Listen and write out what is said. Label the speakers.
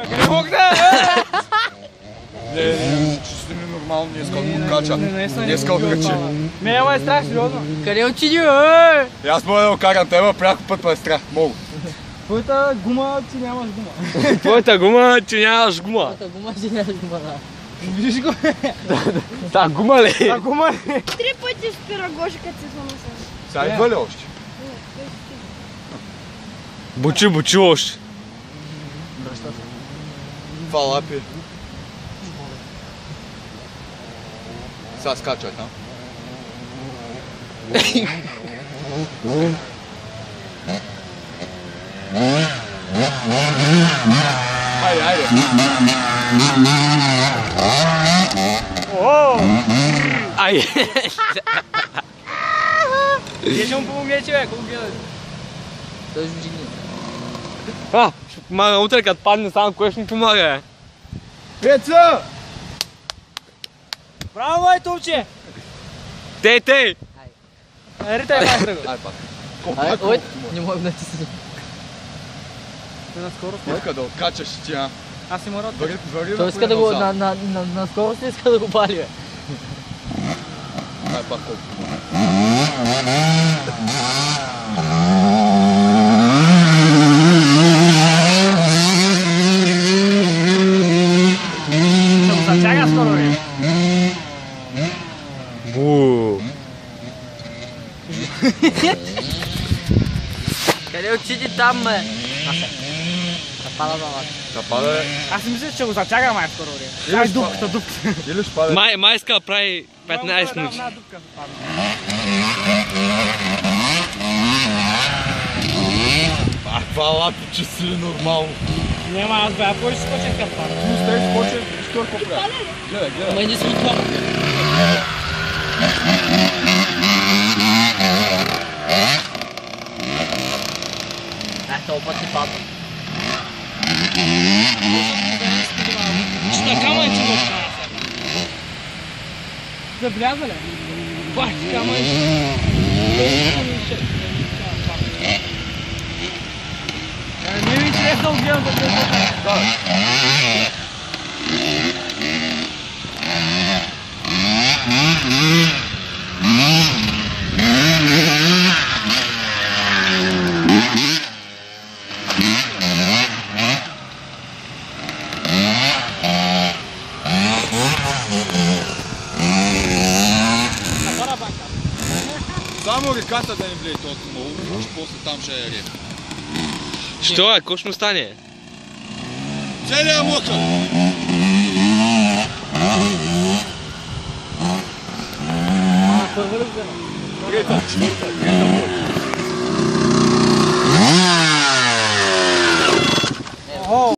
Speaker 1: Къде мокна? Не, че си ненормално, не искал да го кача. Не искал да качи.
Speaker 2: Ме е страх, сериозно.
Speaker 3: Къде отиди,
Speaker 1: И аз мога да го карам тебе, пряко път ме е страх. Мога.
Speaker 2: Твоята гума, че нямаш гума.
Speaker 4: Твоята гума, че нямаш гума.
Speaker 3: Твоята гума, че нямаш гума, да.
Speaker 2: Виж го.
Speaker 4: Та гума ли?
Speaker 2: Та гума ли?
Speaker 5: 3 пъти спира Гоши, като се слона съм.
Speaker 1: Сега идва ли още?
Speaker 4: Бучи още.
Speaker 1: Това лапи. Сега скачай там. Айде.
Speaker 4: Ай!
Speaker 2: Вие ще му помогне, човек, колко гледаш.
Speaker 3: Той ще вдигне.
Speaker 4: Ще помага утре, като падне само, кой ще ми помага,
Speaker 1: Пеца!
Speaker 2: Браво, май топче!
Speaker 4: Тей!
Speaker 2: Ритай, майстра го.
Speaker 1: Ай пак.
Speaker 3: Ай, ой, не мога да натисна.
Speaker 2: На скорост.
Speaker 1: Иска да откачаш тя.
Speaker 2: Аз си морал.
Speaker 1: Вари
Speaker 3: Той иска да го, на скорост не иска да го пали, бе.
Speaker 1: Ай пак колко.
Speaker 2: Затяга скоро, бе.
Speaker 4: Бу!
Speaker 3: Къде отиди там, бе? Запада да лака.
Speaker 1: Да пада
Speaker 2: Аз си мисля, че го затяга май скоро, бе. Ай, дупката.
Speaker 1: Или ще пада.
Speaker 4: Май иска да прави 15 минути.
Speaker 2: Една дупка се падна.
Speaker 1: Това лапи, че си нормално.
Speaker 2: Нема, аз бе, а кой ще скочи така пада?
Speaker 1: Пустай, скочи, що е по-правя. Гледай.
Speaker 3: Ама не си това. Това път ти падна.
Speaker 2: Ще така май, че го откара. Забляза ли? Бах, така май. Не ми интересно да гледам да гледам.
Speaker 1: Само реката да не влее толкова много, защото после там ще е река.
Speaker 4: Що е? Кой ще му стане?
Speaker 1: Целият мокър!
Speaker 2: Първо ли взема?
Speaker 1: Трета, четвърта,